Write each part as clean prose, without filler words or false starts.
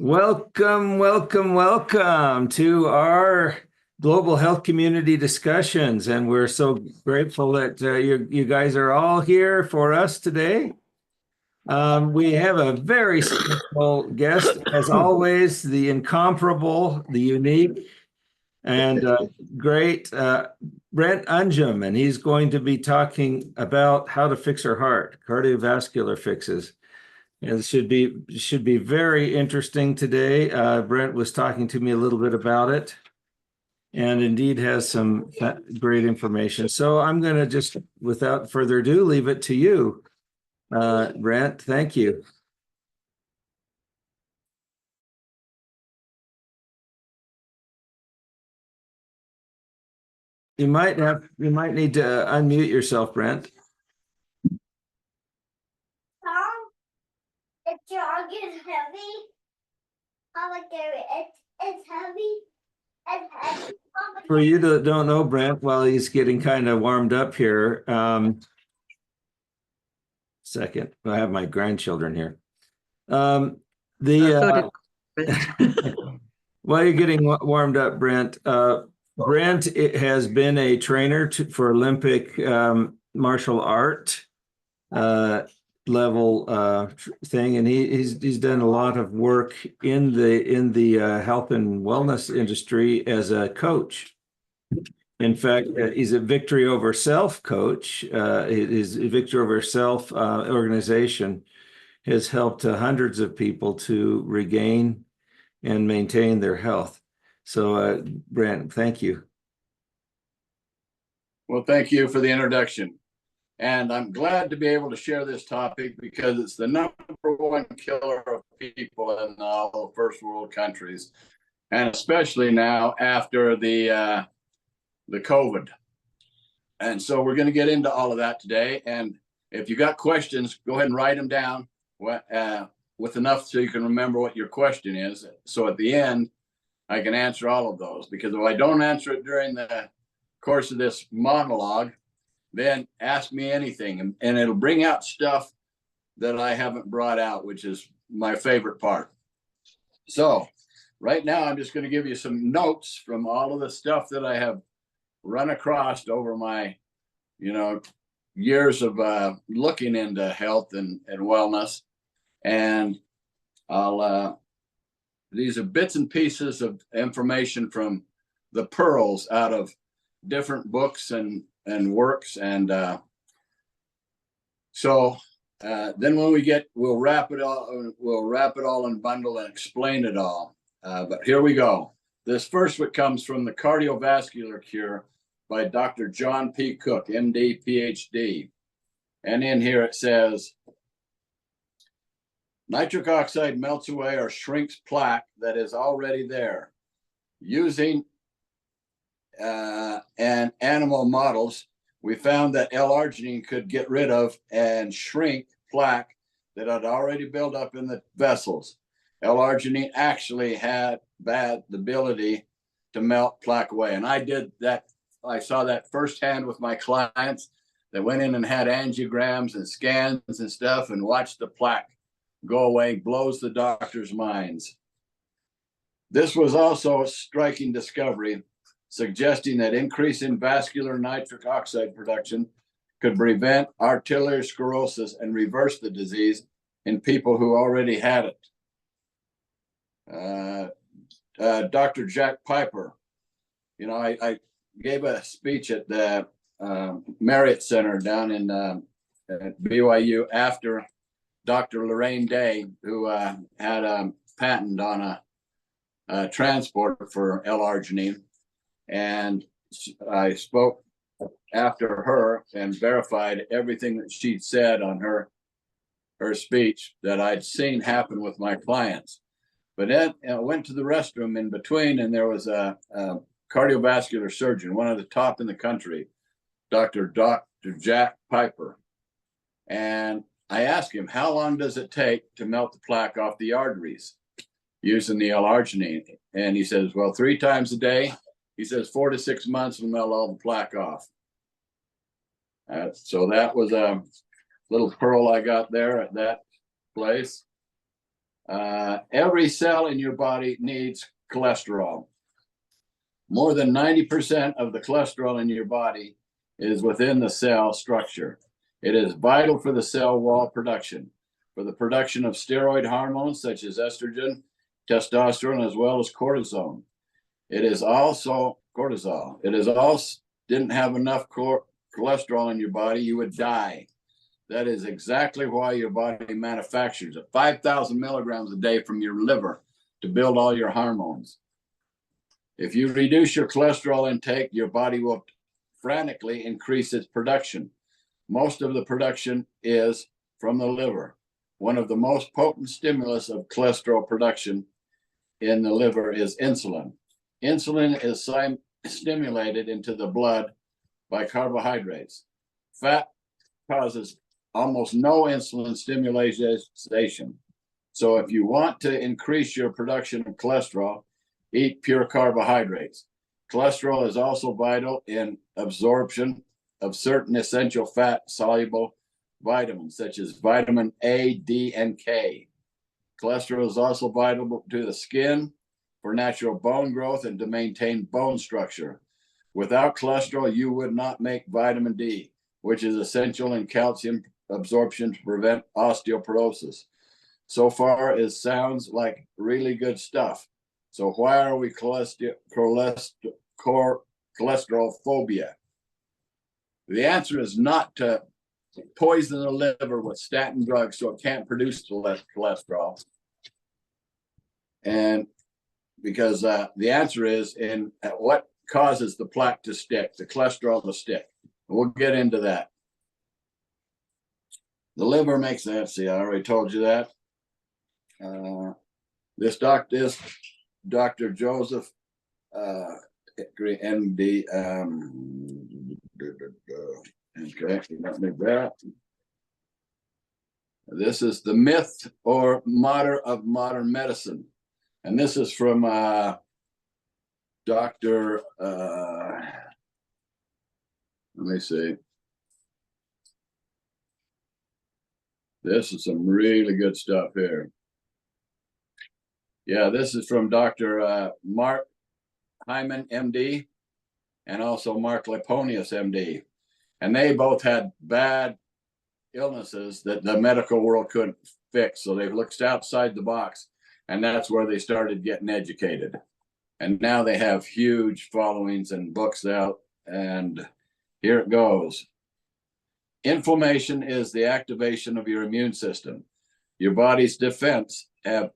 Welcome, welcome, welcome to our global health community discussions. And we're so grateful that you guys are all here for us today. We have a very special guest, as always, the incomparable, the unique, and great Brent Unjum. And he's going to be talking about how to fix our heart, cardiovascular fixes. It should be very interesting today. Brent was talking to me a little bit about it, and indeed has some great information. So I'm going to just, without further ado, leave it to you, Brent. Thank you. You might need to unmute yourself, Brent. The jog is heavy. It's heavy. It's heavy. For you that don't know Brent, while he's getting kind of warmed up here, second, I have my grandchildren here. While you're getting warmed up, Brent, Brent has been a trainer for Olympic martial art level thing, and he's done a lot of work in the health and wellness industry as a coach. In fact, he's a Victory Over Self coach. His Victory Over Self organization has helped hundreds of people to regain and maintain their health. So, Brent, thank you. Well, thank you for the introduction. And I'm glad to be able to share this topic because it's the number one killer of people in all the first world countries, and especially now after the COVID. And so we're going to get into all of that today. And if you got questions, go ahead and write them down with enough so you can remember what your question is. So at the end, I can answer all of those, because if I don't answer it during the course of this monologue, then ask me anything, and it'll bring out stuff that I haven't brought out, which is my favorite part. So right now, I'm just going to give you some notes from all of the stuff that I have run across over my, years of looking into health and wellness. And these are bits and pieces of information from the pearls out of different books and works. And so then when we'll wrap it all and bundle and explain it all. But here we go. This first one comes from The Cardiovascular Cure by Dr. John P. Cook, MD, PhD. And in here it says, nitric oxide melts away or shrinks plaque that is already there. Using and animal models, we found that L-arginine could get rid of and shrink plaque that had already built up in the vessels. L-arginine actually had the ability to melt plaque away. And I did that. I saw that firsthand with my clients that went in and had angiograms and scans and stuff and watched the plaque go away. Blows the doctor's minds. This was also a striking discovery, suggesting that increase in vascular nitric oxide production could prevent arteriosclerosis and reverse the disease in people who already had it. Dr. Jack Piper, I gave a speech at the Marriott Center down in at BYU after Dr. Lorraine Day, who had a patent on a transporter for L-arginine. And I spoke after her and verified everything that she'd said on her speech that I'd seen happen with my clients. But then I went to the restroom in between, and there was a cardiovascular surgeon, one of the top in the country, Dr. Jack Piper. And I asked him, how long does it take to melt the plaque off the arteries using the L-arginine? And he says, well, 3 times a day. He says 4 to 6 months will melt all the plaque off. So that was a little pearl I got there at that place. Every cell in your body needs cholesterol. More than 90% of the cholesterol in your body is within the cell structure. It is vital for the cell wall production, for the production of steroid hormones such as estrogen, testosterone, as well as cortisone. It is also cortisol. It is also didn't have enough cholesterol in your body, you would die. That is exactly why your body manufactures 5,000 milligrams a day from your liver to build all your hormones. If you reduce your cholesterol intake, your body will frantically increase its production. Most of the production is from the liver. One of the most potent stimulus of cholesterol production in the liver is insulin. Insulin is stimulated into the blood by carbohydrates. Fat causes almost no insulin stimulation. So if you want to increase your production of cholesterol, eat pure carbohydrates. Cholesterol is also vital in absorption of certain essential fat-soluble vitamins, such as vitamin A, D, and K. Cholesterol is also vital to the skin for natural bone growth and to maintain bone structure. Without cholesterol, you would not make vitamin D, which is essential in calcium absorption to prevent osteoporosis. So far, it sounds like really good stuff. So why are we cholesterol phobia? The answer is not to poison the liver with statin drugs so it can't produce cholesterol. And because the answer is in what causes the plaque to stick, the cholesterol to stick. We'll get into that. The liver makes that. See, I already told you that. This Dr. Joseph, MD. Okay, let me back. This is the myth or motto of modern medicine, and this is from Dr. Let me see. This is some really good stuff here. Yeah, this is from Dr. Mark Hyman, MD, and also Mark Leponius, MD. And they both had bad illnesses that the medical world couldn't fix. So they looked outside the box, and that's where they started getting educated. And now they have huge followings and books out. And here it goes. Inflammation is the activation of your immune system. Your body's defense have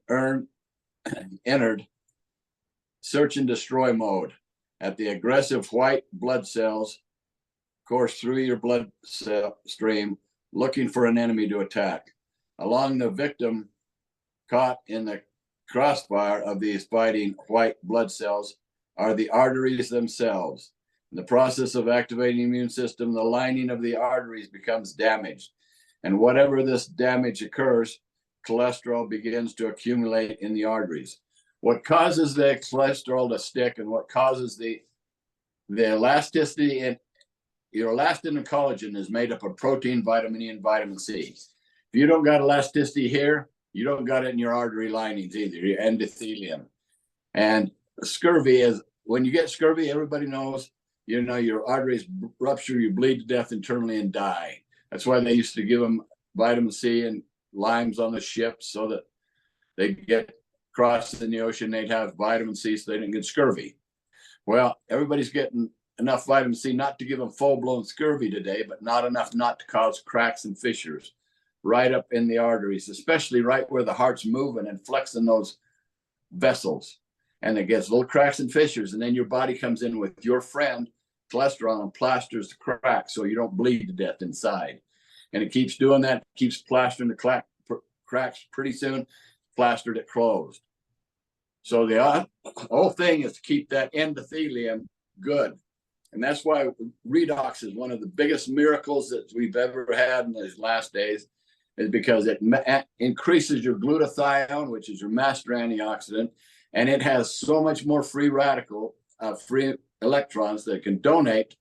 entered search and destroy mode at the aggressive white blood cells course through your blood cell stream, looking for an enemy to attack. Along the victim caught in the crossfire of these fighting white blood cells are the arteries themselves. In the process of activating the immune system, the lining of the arteries becomes damaged. And whatever this damage occurs, cholesterol begins to accumulate in the arteries. What causes the cholesterol to stick and what causes the elasticity in your elastin and collagen is made up of protein, vitamin E, and vitamin C. If you don't got elasticity here, you don't got it in your artery linings either, your endothelium. And scurvy is, when you get scurvy, everybody knows, you know, your arteries rupture, you bleed to death internally and die. That's why they used to give them vitamin C and limes on the ships so that they'd get crossed in the ocean, they'd have vitamin C so they didn't get scurvy. Well, everybody's getting enough vitamin C not to give them full-blown scurvy today, but not enough not to cause cracks and fissures right up in the arteries, especially right where the heart's moving and flexing those vessels. And it gets little cracks and fissures, and then your body comes in with your friend, cholesterol, and plasters the cracks so you don't bleed to death inside. And it keeps doing that, keeps plastering the cracks. Pretty soon, plastered it closed. So the whole thing is to keep that endothelium good. And that's why redox is one of the biggest miracles that we've ever had in these last days, is because it increases your glutathione, which is your master antioxidant, and it has so much more free free electrons that can donate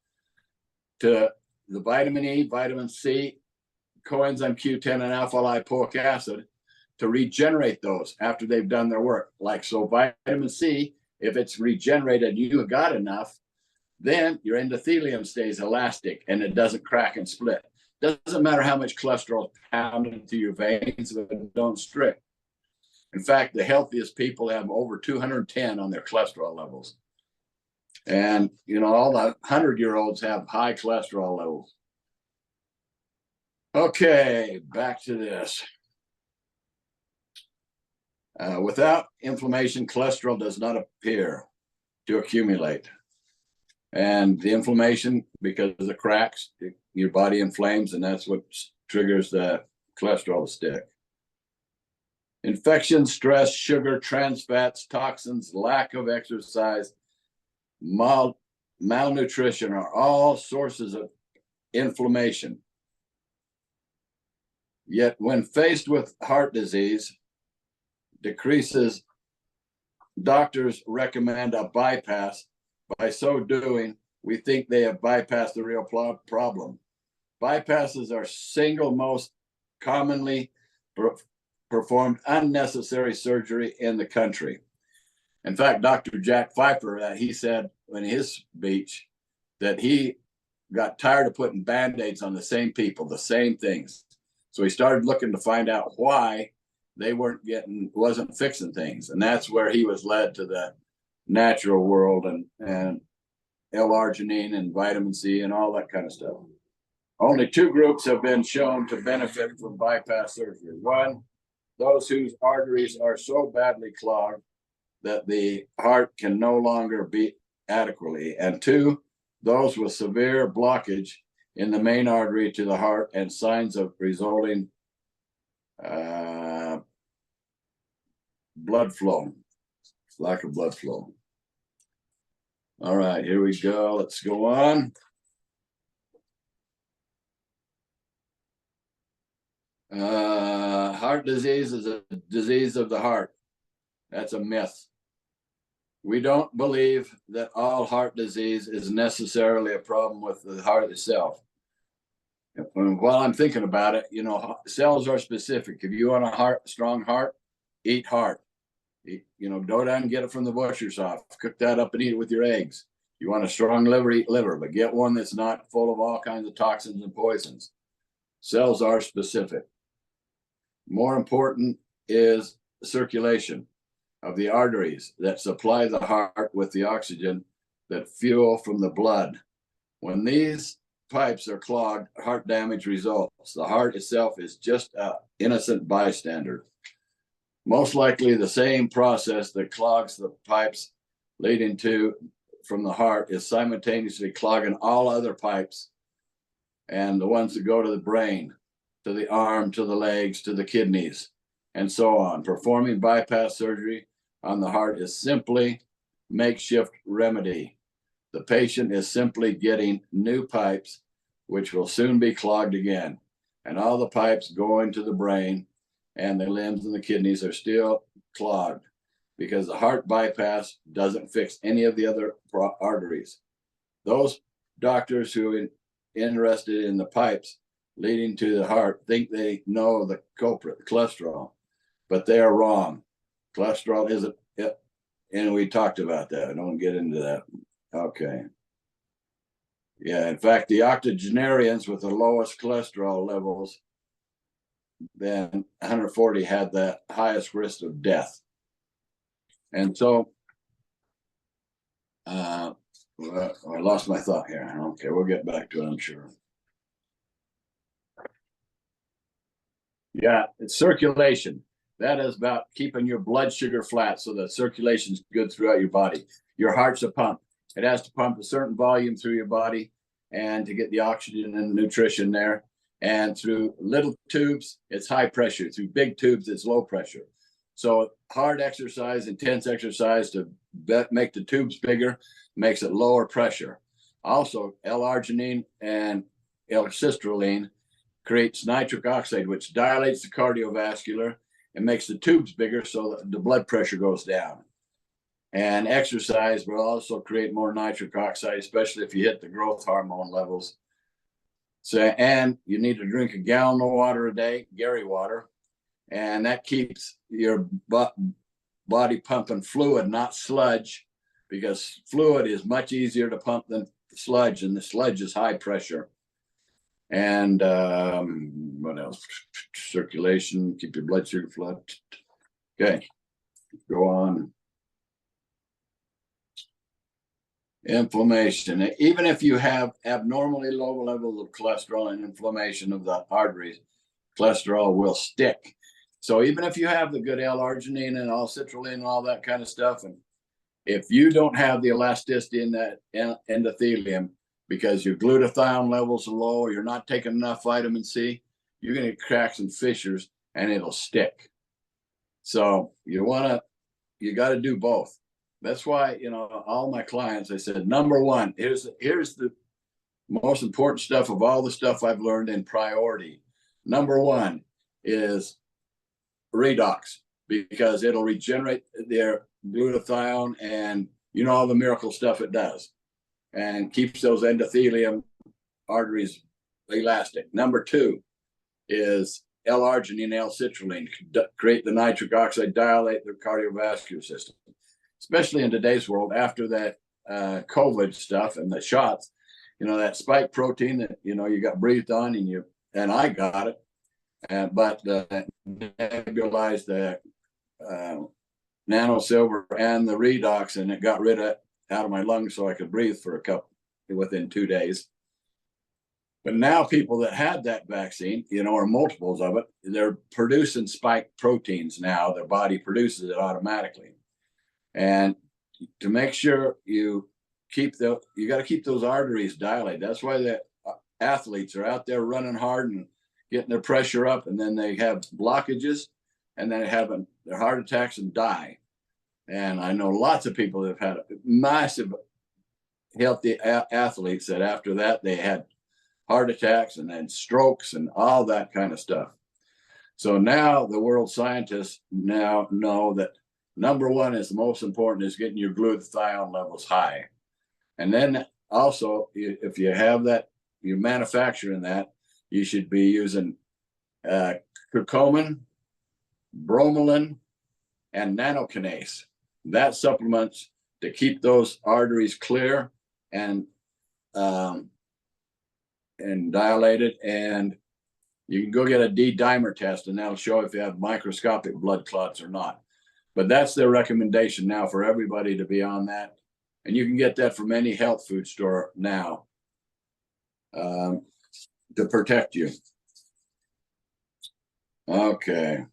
to the vitamin E, vitamin C, coenzyme Q10, and alpha lipoic acid to regenerate those after they've done their work. Like, so vitamin C, if it's regenerated, you got enough, then your endothelium stays elastic and it doesn't crack and split. Doesn't matter how much cholesterol is pounded through your veins if it don't strip. In fact, the healthiest people have over 210 on their cholesterol levels. And, you know, all the 100-year-olds have high cholesterol levels. Okay, back to this. Without inflammation, cholesterol does not appear to accumulate. And the inflammation, because of the cracks, your body inflames, and that's what triggers the cholesterol to stick. Infection, stress, sugar, trans fats, toxins, lack of exercise, malnutrition are all sources of inflammation. Yet when faced with heart disease, doctors recommend a bypass. By so doing, we think they have bypassed the real problem. Bypasses are single most commonly performed unnecessary surgery in the country. In fact, Dr. Jack Pfeiffer, he said in his speech that he got tired of putting Band-Aids on the same people, the same things. So he started looking to find out why they wasn't fixing things. And that's where he was led to the natural world and L-arginine and vitamin C and all that kind of stuff. Only two groups have been shown to benefit from bypass surgery. One, those whose arteries are so badly clogged that the heart can no longer beat adequately. And two, those with severe blockage in the main artery to the heart and signs of resulting blood flow, lack of blood flow. All right, here we go. Let's go on. Heart disease is a disease of the heart. That's a myth. We don't believe that all heart disease is necessarily a problem with the heart itself. And while I'm thinking about it, you know, cells are specific. If you want a strong heart, eat heart. You know, go down and get it from the butcher's shop. Cook that up and eat it with your eggs. You want a strong liver, eat liver, but get one that's not full of all kinds of toxins and poisons. Cells are specific. More important is circulation of the arteries that supply the heart with the oxygen that fuel from the blood. When these pipes are clogged, heart damage results. The heart itself is just an innocent bystander. Most likely the same process that clogs the pipes leading from the heart is simultaneously clogging all other pipes and the ones that go to the brain, to the arm, to the legs, to the kidneys, and so on. Performing bypass surgery on the heart is simply makeshift remedy. The patient is simply getting new pipes, which will soon be clogged again. And all the pipes going to the brain and the limbs and the kidneys are still clogged because the heart bypass doesn't fix any of the other arteries. Those doctors who are interested in the pipes leading to the heart think they know the culprit, the cholesterol, but they are wrong. Cholesterol isn't it, and we talked about that. I don't get into that. Okay. Yeah, in fact, the octogenarians with the lowest cholesterol levels than 140 had the highest risk of death. And so, I lost my thought here. Okay, we'll get back to it, I'm sure. Yeah, it's circulation. That is about keeping your blood sugar flat so that circulation is good throughout your body. Your heart's a pump. It has to pump a certain volume through your body and to get the oxygen and nutrition there. And through little tubes, it's high pressure. Through big tubes, it's low pressure. So hard exercise, intense exercise to make the tubes bigger makes it lower pressure. Also, L-arginine and L-cistrulline creates nitric oxide, which dilates the cardiovascular and makes the tubes bigger so that the blood pressure goes down. And exercise will also create more nitric oxide, especially if you hit the growth hormone levels. So, and you need to drink a gallon of water a day, Gary water, And that keeps your body pumping fluid, not sludge, because fluid is much easier to pump than sludge, and the sludge is high pressure. And what else? Circulation, keep your blood sugar flow. Okay, go on. Inflammation. Even if you have abnormally low levels of cholesterol and inflammation of the arteries, cholesterol will stick. So even if you have the good L-arginine and L-citrulline and all that kind of stuff, and if you don't have the elasticity in that endothelium because your glutathione levels are low, or you're not taking enough vitamin C, you're going to get cracks and fissures and it'll stick. So you got to do both. That's why, all my clients, I said, number one, here's the most important stuff of all the stuff I've learned in priority. Number one is redox, because it'll regenerate their glutathione and all the miracle stuff it does, and keeps those endothelium arteries elastic. Number two is L-arginine, L-citrulline, create the nitric oxide, dilate the cardiovascular system. Especially in today's world, after that COVID stuff and the shots, that spike protein that you got breathed on, and I got it, but nebulized the nanosilver and the redox, and it got rid of it out of my lungs so I could breathe for within 2 days. But now people that had that vaccine, or multiples of it, they're producing spike proteins now. Their body produces it automatically. And to make sure you got to keep those arteries dilated. That's why the athletes are out there running hard and getting their pressure up, and then they have blockages, and then have their heart attacks and die. And I know lots of people that have had massive healthy athletes that after that they had heart attacks and then strokes and all that kind of stuff. So now the world scientists now know that number one is the most important, is getting your glutathione levels high. And then also, if you have that, you're manufacturing that, you should be using curcumin, bromelain, and nanokinase. That supplements to keep those arteries clear and dilated. And you can go get a D-dimer test, and that'll show if you have microscopic blood clots or not. But that's their recommendation now for everybody to be on that. And you can get that from any health food store now to protect you. Okay.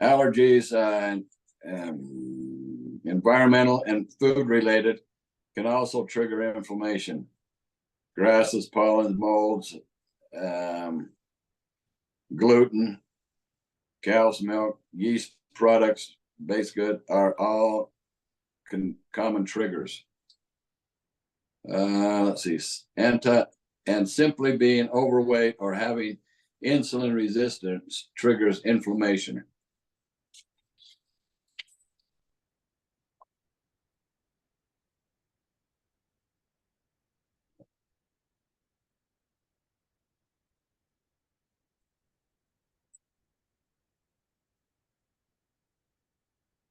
Allergies and environmental and food related can also trigger inflammation. Grasses, pollens, molds, gluten, cow's milk, yeast products, baked good are all common triggers. Let's see, and simply being overweight or having insulin resistance triggers inflammation.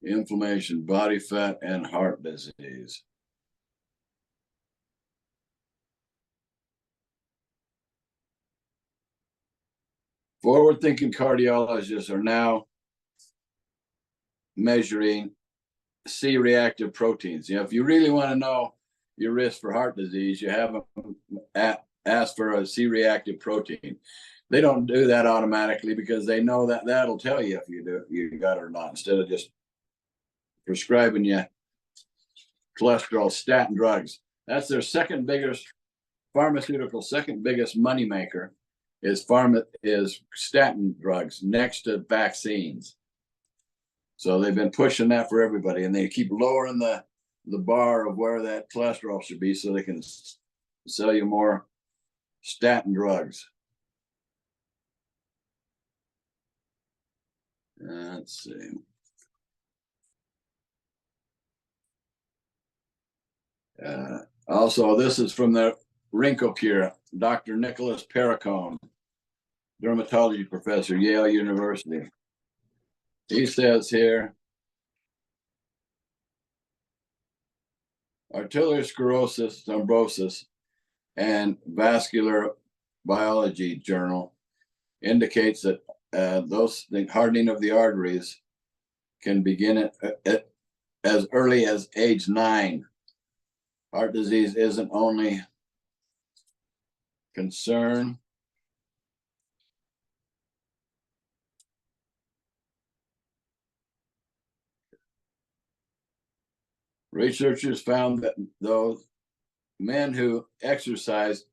Inflammation, body fat, and heart disease. Forward-thinking cardiologists are now measuring C-reactive proteins. If you really want to know your risk for heart disease, you have them ask for a C-reactive protein. They don't do that automatically because they know that that'll tell you if you got it or not, instead of just prescribing you cholesterol statin drugs. That's their second biggest pharmaceutical, second biggest moneymaker is statin drugs next to vaccines. So they've been pushing that for everybody, and they keep lowering the bar of where that cholesterol should be so they can sell you more statin drugs. Let's see. Also, this is from the wrinkle cure, Dr. Nicholas Perricone, dermatology professor, Yale University. He says here, arteriosclerosis, thrombosis, and vascular biology journal indicates that the hardening of the arteries can begin at as early as age 9. Heart disease isn't only concern researchers found that those men who exercised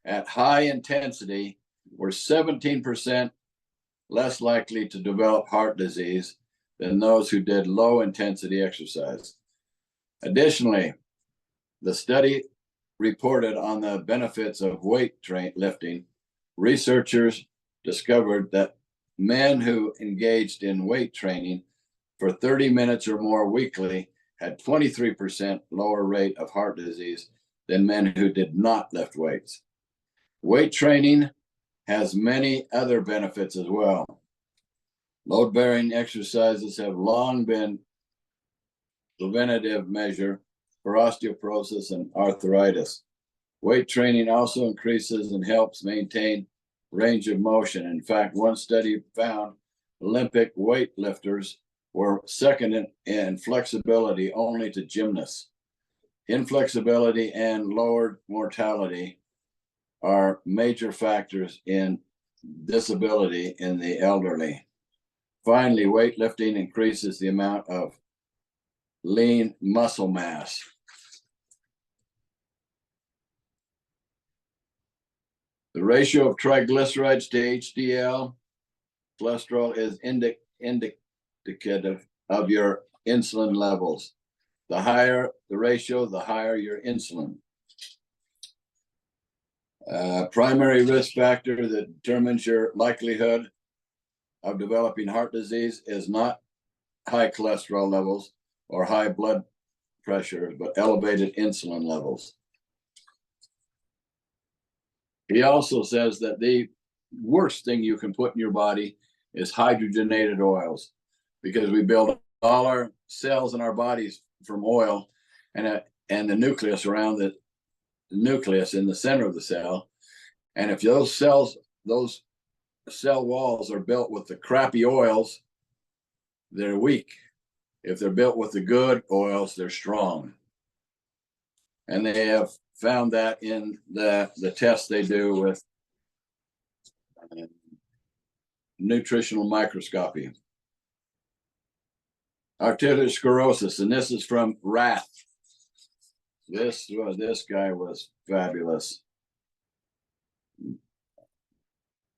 at high intensity were 17% less likely to develop heart disease than those who did low intensity exercise. Additionally, the study reported on the benefits of weight lifting. Researchers discovered that men who engaged in weight training for 30 minutes or more weekly had 23% lower rate of heart disease than men who did not lift weights. Weight training has many other benefits as well. Load-bearing exercises have long been preventative measure for osteoporosis and arthritis. Weight training also increases and helps maintain range of motion. In fact, one study found Olympic weightlifters were second in flexibility only to gymnasts. Inflexibility and lowered mortality are major factors in disability in the elderly. Finally, weightlifting increases the amount of lean muscle mass. The ratio of triglycerides to HDL cholesterol is indicative of your insulin levels. The higher the ratio, the higher your insulin. Primary risk factor that determines your likelihood of developing heart disease is not high cholesterol levels or high blood pressure, but elevated insulin levels. He also says that the worst thing you can put in your body is hydrogenated oils, because we build all our cells in our bodies from oil, and the nucleus around the nucleus in the center of the cell. And if those cell walls are built with the crappy oils, they're weak. If they're built with the good oils, they're strong. And they have found that in the tests they do with nutritional microscopy. Arteriosclerosis, and this is from Rath. This guy was fabulous.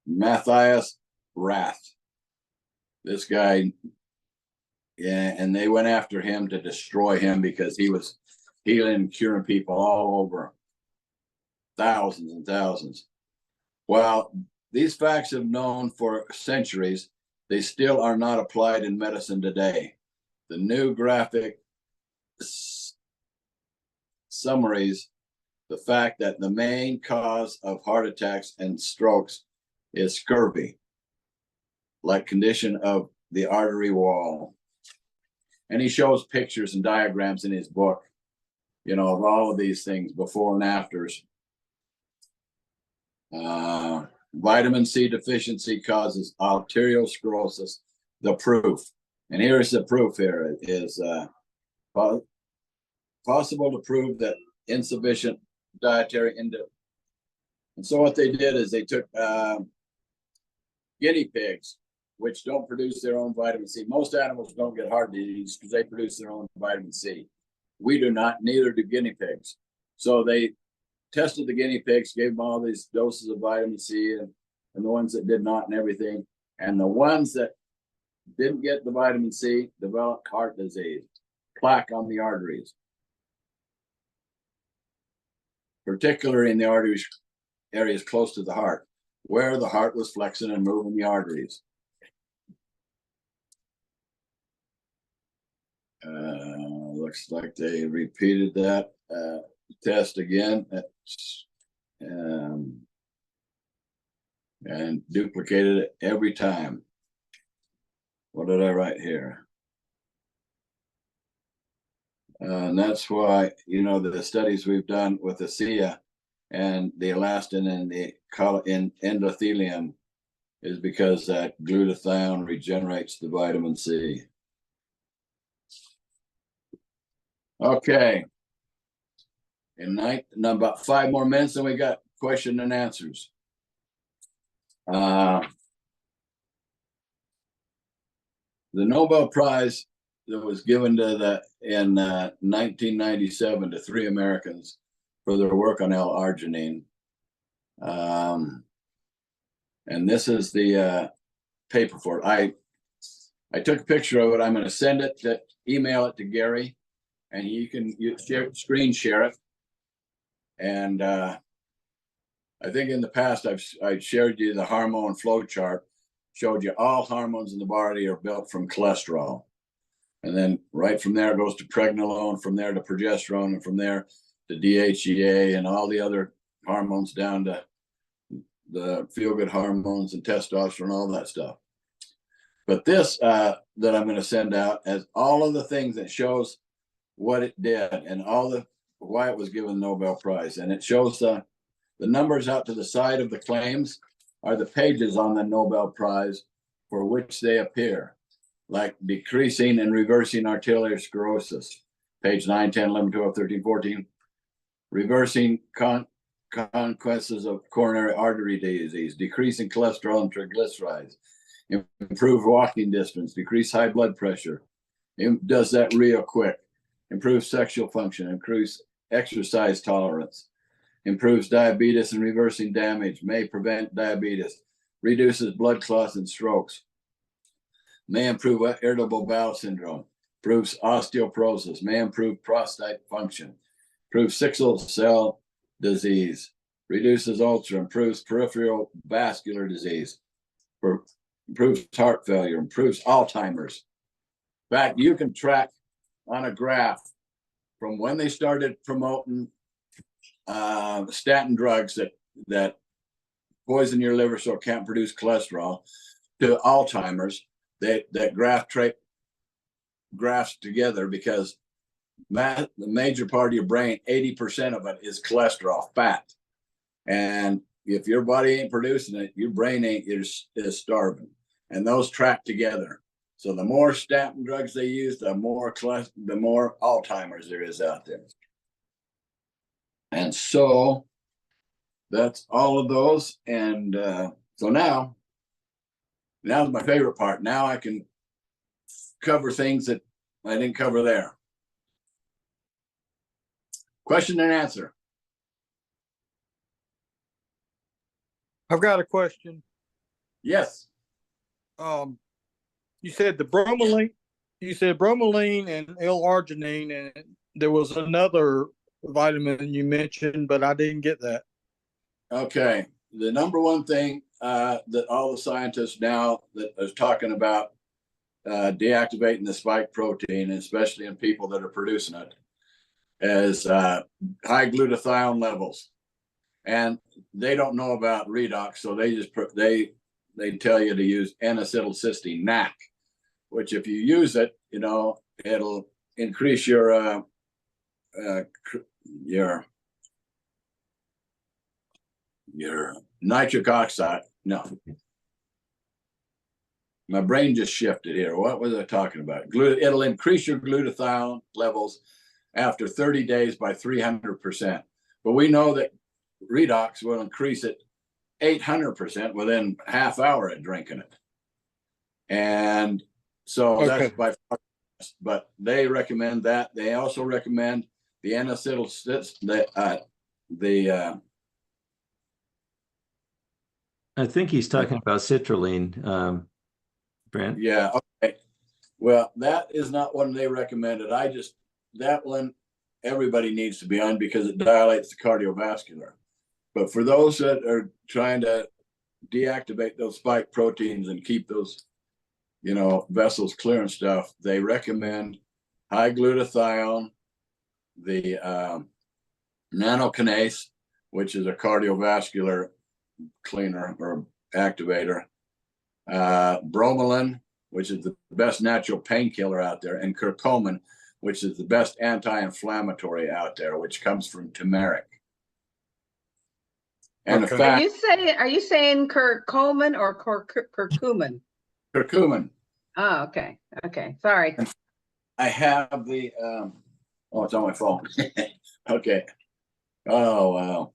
Matthias Rath. This guy, yeah, and they went after him to destroy him because he was healing and curing people all over, thousands and thousands. Well, these facts have known for centuries. They still are not applied in medicine today. The new graphic summaries the fact that the main cause of heart attacks and strokes is scurvy, like condition of the artery wall. And he shows pictures and diagrams in his book, you know, of all of these things, before and afters. Vitamin C deficiency causes arteriosclerosis, the proof. And here's the proof here. It is possible to prove that insufficient dietary intake. And so what they did is they took guinea pigs, which don't produce their own vitamin C. Most animals don't get heart disease because they produce their own vitamin C. We do not, neither do guinea pigs. So they tested the guinea pigs, gave them all these doses of vitamin C, and the ones that did not and everything. And the ones that didn't get the vitamin C developed heart disease, plaque on the arteries, particularly in the arteries areas close to the heart, where the heart was flexing and moving the arteries. Looks like they repeated that. test again. And duplicated it every time. What did I write here? And that's why, you know, the studies we've done with the SIA and the elastin and the endothelium is because that glutathione regenerates the vitamin C. Okay. In about 5 more minutes, and we got question and answers. The Nobel Prize that was given to in 1997 to 3 Americans for their work on L-arginine. And this is the paper for it. I took a picture of it. I'm going to send it to email it to Gary, and you can screen share it. And I think in the past I've shared you the hormone flow chart, showed you all hormones in the body are built from cholesterol. And then right from there it goes to pregnenolone, from there to progesterone, and from there to DHEA and all the other hormones down to the feel-good hormones and testosterone, all that stuff. But this that I'm going to send out has all of the things that shows what it did and why it was given the Nobel Prize. And it shows the numbers out to the side of the claims are the pages on the Nobel Prize for which they appear, like decreasing and reversing arterial sclerosis, page 9, 10, 11, 12, 13, 14, reversing consequences of coronary artery disease, decreasing cholesterol and triglycerides, improve walking distance, decrease high blood pressure. It does that real quick. Improves sexual function, improves exercise tolerance, improves diabetes and reversing damage, may prevent diabetes, reduces blood clots and strokes, may improve irritable bowel syndrome, improves osteoporosis, may improve prostate function, improves sickle cell disease, reduces ulcer, improves peripheral vascular disease, improves heart failure, improves Alzheimer's. In fact, you can track on a graph from when they started promoting statin drugs that poison your liver so it can't produce cholesterol to Alzheimer's. That graphs together because the major part of your brain, 80% of it is cholesterol, fat. And if your body ain't producing it, your brain is starving. And those track together. So the more statin drugs they use, the more Alzheimer's there is out there. And so that's all of those. And so now's my favorite part. Now I can cover things that I didn't cover there. Question and answer. I've got a question. Yes. You said bromelain and L-arginine, and there was another vitamin you mentioned, but I didn't get that. Okay. The number one thing that all the scientists now that are talking about deactivating the spike protein, especially in people that are producing it, is high glutathione levels. And they don't know about redox, so they just they tell you to use N-acetylcysteine, NAC, which if you use it, you know, it'll increase your nitric oxide. No, my brain just shifted here. What was I talking about? It'll increase your glutathione levels after 30 days by 300%. But we know that redox will increase it 800% within half hour of drinking it. And so that's by far, but they recommend that. They also recommend the N-acetylcysteine, I think he's talking about citrulline, Brent. Yeah. Okay. Well, that is not one they recommended. That one everybody needs to be on because it dilates the cardiovascular. But for those that are trying to deactivate those spike proteins and keep those, you know, vessels clear and stuff, they recommend high glutathione, the nanokinase, which is a cardiovascular cleaner or activator, bromelain, which is the best natural painkiller out there, and curcumin, which is the best anti-inflammatory out there, which comes from turmeric. And Okay. the fact, Are you saying curcumin or curcumin? curcumin. Oh, okay. Okay. Sorry. I have the oh, it's on my phone. Okay. Oh wow.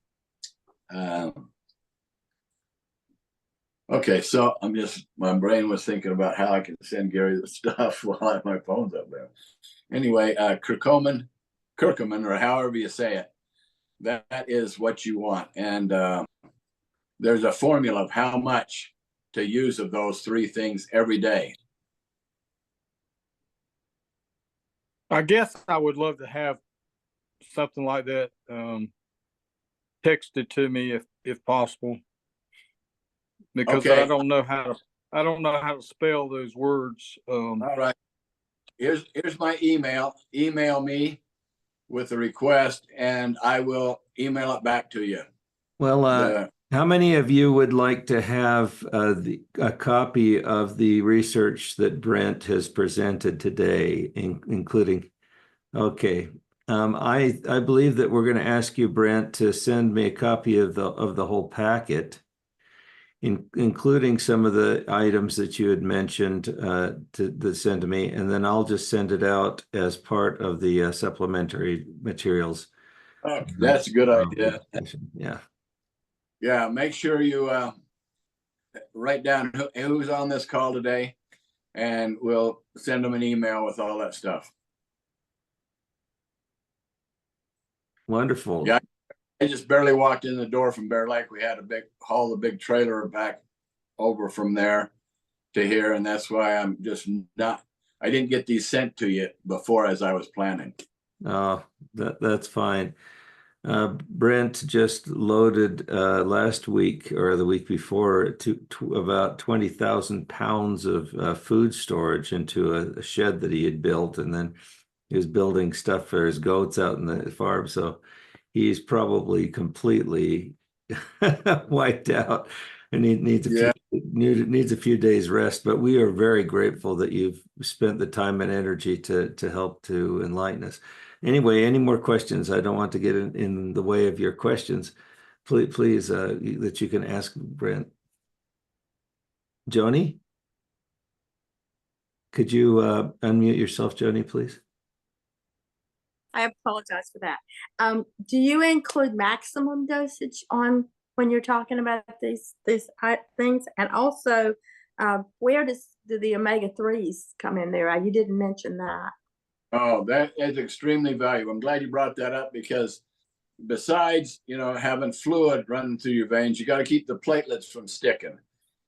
Okay, so my brain was thinking about how I can send Gary the stuff while my phone's up there. Anyway, curcumin, or however you say it, that is what you want. And there's a formula of how much to use of those three things every day. I guess I would love to have something like that texted to me if possible, because Okay. I don't know how to spell those words. All right. Here's my email. Email me with a request, and I will email it back to you. Well, how many of you would like to have a copy of the research that Brent has presented today, including? Okay. I believe that we're going to ask you, Brent, to send me a copy of the whole packet, including some of the items that you had mentioned to send to me, and then I'll just send it out as part of the supplementary materials. Oh, that's a good idea. Yeah. Yeah, make sure you write down who's on this call today, and we'll send them an email with all that stuff. Wonderful. Yeah, I just barely walked in the door from Bear Lake. We had to haul the big trailer back over from there to here, and that's why I didn't get these sent to you before as I was planning. Oh, that's fine. Brent just loaded last week or the week before to about 20,000 pounds of food storage into a shed that he had built, and then he was building stuff for his goats out in the farm. So he's probably completely wiped out, and he needs a few days rest. But we are very grateful that you've spent the time and energy to help to enlighten us. Anyway, any more questions? I don't want to get in the way of your questions. Please, that you can ask Brent. Joni? Could you unmute yourself, Joni, please? I apologize for that. Do you include maximum dosage on when you're talking about these things? And also, where do the omega-3s come in there? You didn't mention that. Oh, that is extremely valuable. I'm glad you brought that up, because besides, having fluid running through your veins, you got to keep the platelets from sticking.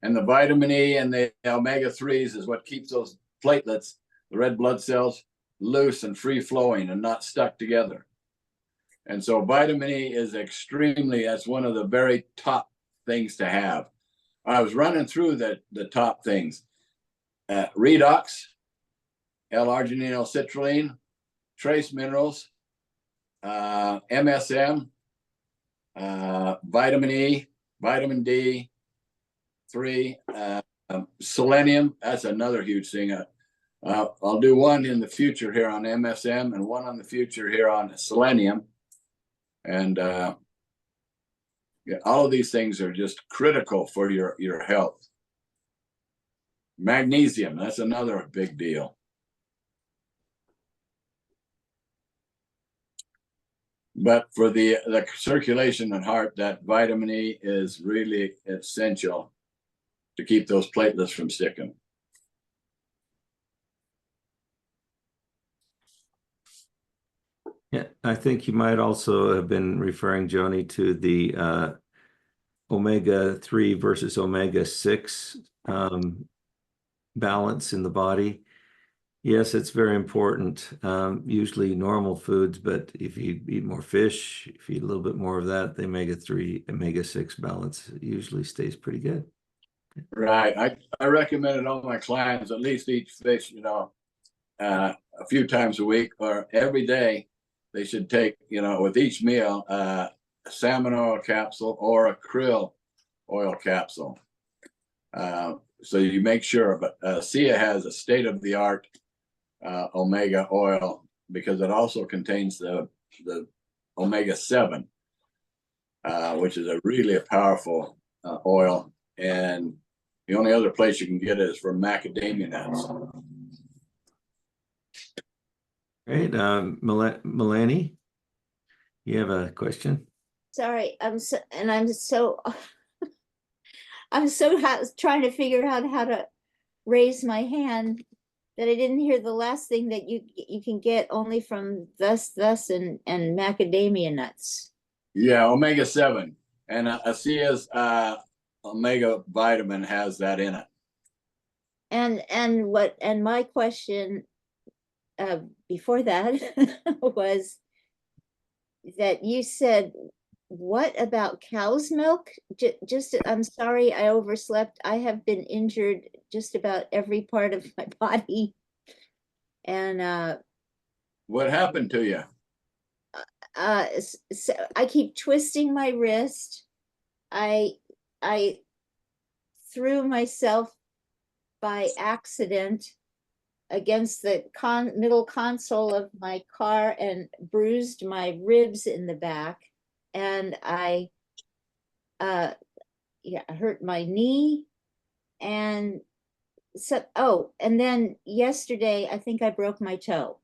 And the vitamin E and the omega-3s is what keeps those platelets, the red blood cells, loose and free flowing and not stuck together. And so vitamin E is that's one of the very top things to have. I was running through the top things. Redox, L-arginine, L-citrulline, trace minerals, MSM, vitamin E, vitamin D3, selenium. That's another huge thing. I'll do one in the future here on MSM and one on the future here on selenium. And all of these things are just critical for your health. Magnesium, that's another big deal. But for the circulation and heart, that vitamin E is really essential to keep those platelets from sticking. Yeah, I think you might also have been referring, Joni, to the omega-3 versus omega-6 balance in the body. Yes, it's very important. Usually normal foods, but if you eat more fish, if you eat a little bit more of that, the omega-3, omega-6 balance usually stays pretty good. Right. I recommend it all my clients at least eat fish, a few times a week or every day, they should take, with each meal, a salmon oil capsule or a krill oil capsule. So you make sure, but SIA has a state-of-the-art omega oil because it also contains the omega-7, which is a really powerful oil. And the only other place you can get it is from macadamia nuts. Great. Melanie, you have a question? Sorry, I'm so trying to figure out how to raise my hand that I didn't hear the last thing that you can get only from thus and macadamia nuts. Yeah, omega-7 and ASEA's omega vitamin has that in it. And my question before that was that you said, what about cow's milk? Just, I'm sorry, I overslept. I have been injured just about every part of my body. And What happened to you? so I keep twisting my wrist. I threw myself by accident against the middle console of my car and bruised my ribs in the back. And I hurt my knee. And so, and then yesterday, I think I broke my toe.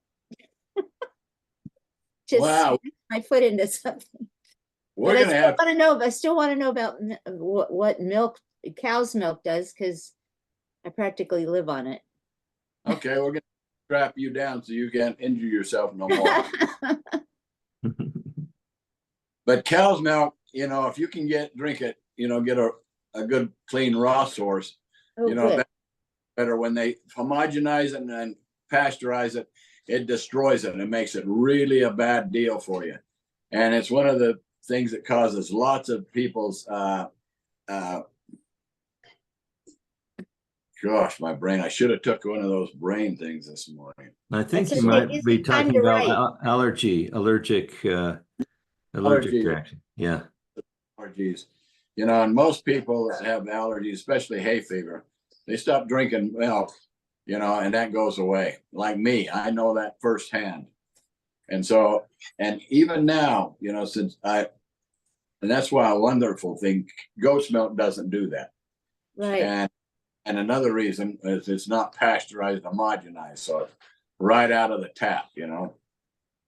Just Wow. my foot into something. We're But gonna have I still want to know about what milk, cow's milk does, because I practically live on it. okay, we're gonna strap you down so you can't injure yourself no more. But cow's milk, if you can drink it, get a good clean raw source, Oh, that's good. better. When they homogenize it and then pasteurize it, it destroys it and it makes it really a bad deal for you. And it's one of the things that causes lots of people's gosh, my brain, I should have took one of those brain things this morning. I think That's you okay. might It's be time talking to about write. allergic Allergy. reaction. Yeah. Allergies, and most people that have allergies, especially hay fever, they stop drinking milk, and that goes away. Like me, I know that firsthand. And so, and even now, and that's why a wonderful thing, goat's milk doesn't do that. Right. And another reason is it's not pasteurized, homogenized, so it's right out of the tap,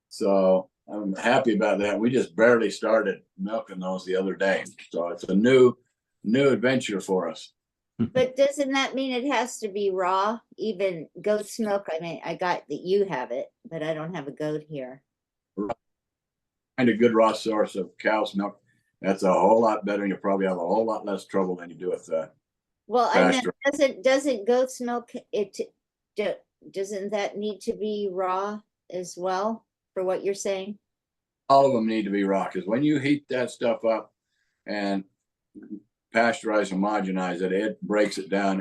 So I'm happy about that. We just barely started milking those the other day, so it's a new adventure for us. But doesn't that mean it has to be raw? Even goat's milk? I mean, I got that you have it, but I don't have a goat here. Find a good raw source of cow's milk. That's a whole lot better, and you probably have a whole lot less trouble than you do with Well, I mean, pasture. doesn't goat's milk, doesn't that need to be raw as well for what you're saying? All of them need to be raw, because when you heat that stuff up and pasteurize, homogenize it, it breaks it down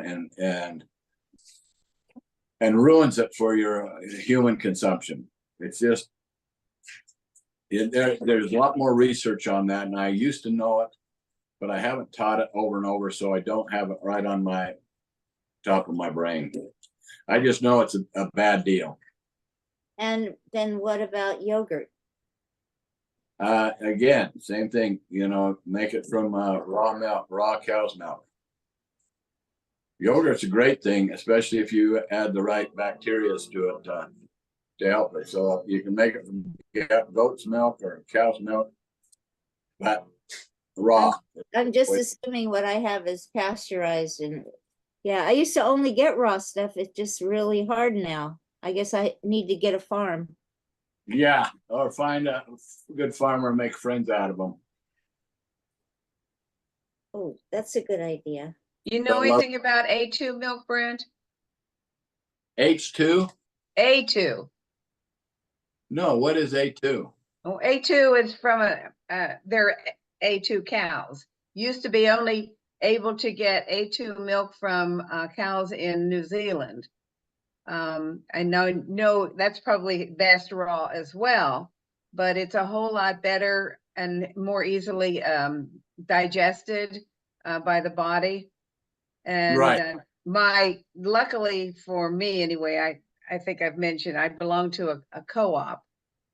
and ruins it for your human consumption. It's just there's a lot more research on that, and I used to know it, but I haven't taught it over and over, so I don't have it right on my top of my brain. I just know it's a bad deal. And then what about yogurt? Again, same thing, make it from raw milk, raw cow's milk. Yogurt's a great thing, especially if you add the right bacteria to it to help it. So you can make it from goat's milk or cow's milk, but raw. I'm just assuming what I have is pasteurized, and yeah, I used to only get raw stuff. It's just really hard now. I guess I need to get a farm. Yeah, or find a good farmer and make friends out of them. Oh, that's a good idea. You know anything about A2 milk, Brent? H2? A2. No, what is A2? Oh, A2 is from they're A2 cows. Used to be only able to get A2 milk from cows in New Zealand. I know that's probably best raw as well. but it's a whole lot better and more easily digested by the body. And Right. luckily for me anyway, I think I've mentioned I belong to a co-op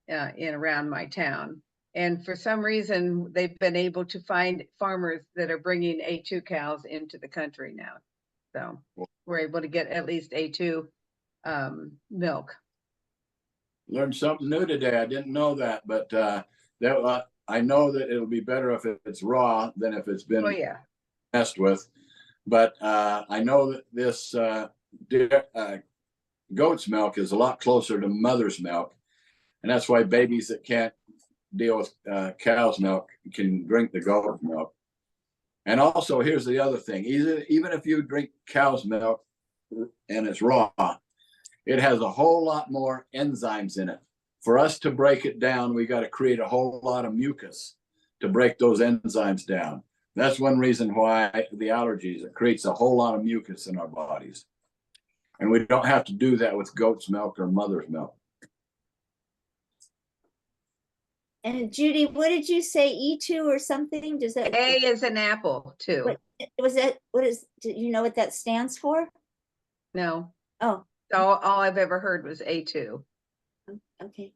in around my town. And for some reason, they've been able to find farmers that are bringing A2 cows into the country now. So we're able to get at least A2 milk. Learned something new today. I didn't know that, but I know that it'll be better if it's raw than if it's been Oh, yeah. messed with. But I know that this goat's milk is a lot closer to mother's milk. And that's why babies that can't deal with cow's milk can drink the goat milk. And also, here's the other thing. Even if you drink cow's milk and it's raw, it has a whole lot more enzymes in it. For us to break it down, we got to create a whole lot of mucus to break those enzymes down. That's one reason why the allergies, it creates a whole lot of mucus in our bodies. And we don't have to do that with goat's milk or mother's milk. And Judy, what did you say? E2 or something? Does that A is an apple too. what was that? What is, do you know what that stands for? No, Oh, all I've ever heard was A2. okay.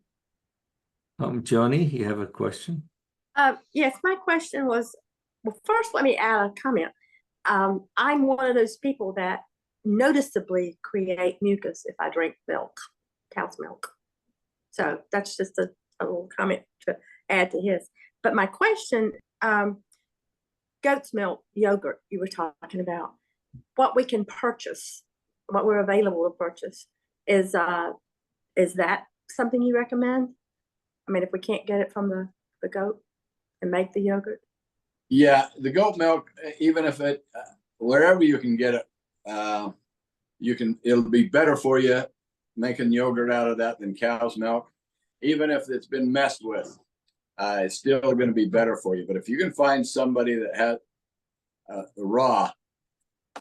Joni, you have a question? Yes, my question was, well, first let me add a comment. I'm one of those people that noticeably create mucus if I drink milk, cow's milk. So that's just a little comment to add to his. But my question, goat's milk, yogurt you were talking about, what we can purchase, what we're available to purchase, is that something you recommend? I mean, if we can't get it from the goat and make the yogurt? Yeah, the goat milk, even if it, wherever you can get it, it'll be better for you making yogurt out of that than cow's milk. Even if it's been messed with, it's still going to be better for you. But if you can find somebody that has the raw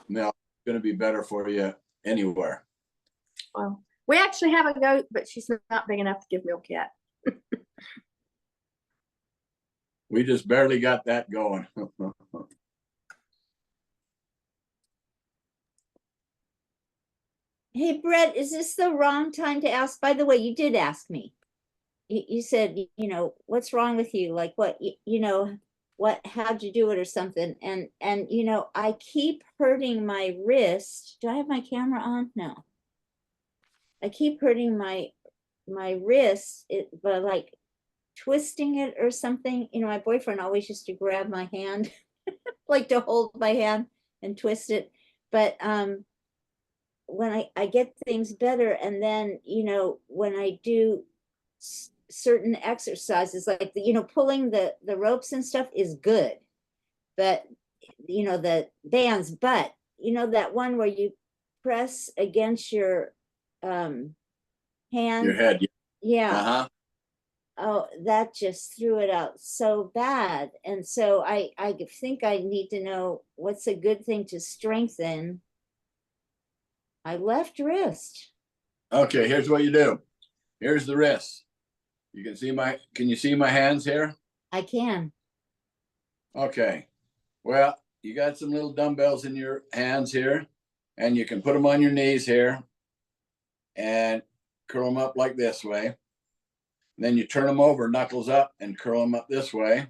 milk, it's going to be better for you anywhere. Well, we actually have a goat, but she's not big enough to give milk yet. We just barely got that going. Hey, Brett, is this the wrong time to ask? By the way, you did ask me. You said, you know, what's wrong with you? Like what, you know, what, how'd you do it or something? And, you know, I keep hurting my wrist. Do I have my camera on? No. I keep hurting my wrist, but like twisting it or something. You know, my boyfriend always used to grab my hand, like to hold my hand and twist it. But, when I get things better, and then, you know, when I do certain exercises, like the, you know, pulling the ropes and stuff is good, but you know, the bands, but you know, that one where you press against your hand, Your head. yeah. Uh-huh. Oh, that just threw it out so bad. And so I think I need to know what's a good thing to strengthen my left wrist. Okay, here's what you do. Here's the wrist. You can see can you see my hands here? I can. Okay. Well, you got some little dumbbells in your hands here, and you can put them on your knees here and curl them up like this way. And then you turn them over, knuckles up, and curl them up this way.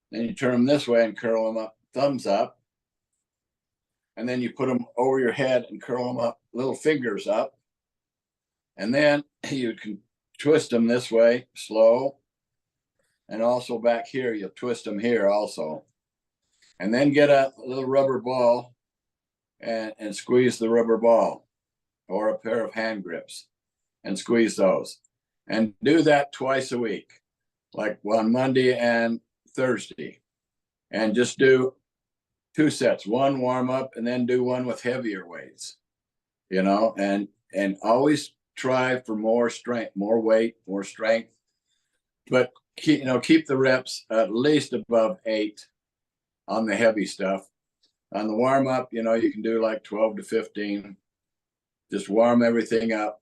Then you turn them this way and curl them up, thumbs up. And then you put them over your head and curl them up, little fingers up. And then you can twist them this way, slow. And also back here, you'll twist them here also. And then get a little rubber ball and squeeze the rubber ball, or a pair of hand grips, and squeeze those. And do that twice a week, like on Monday and Thursday. And just do 2 sets, one warm up and then do one with heavier weights, you know, and always try for more strength, more weight, more strength, but keep the reps at least above 8 on the heavy stuff. On the warm up, you know, you can do like 12 to 15, just warm everything up.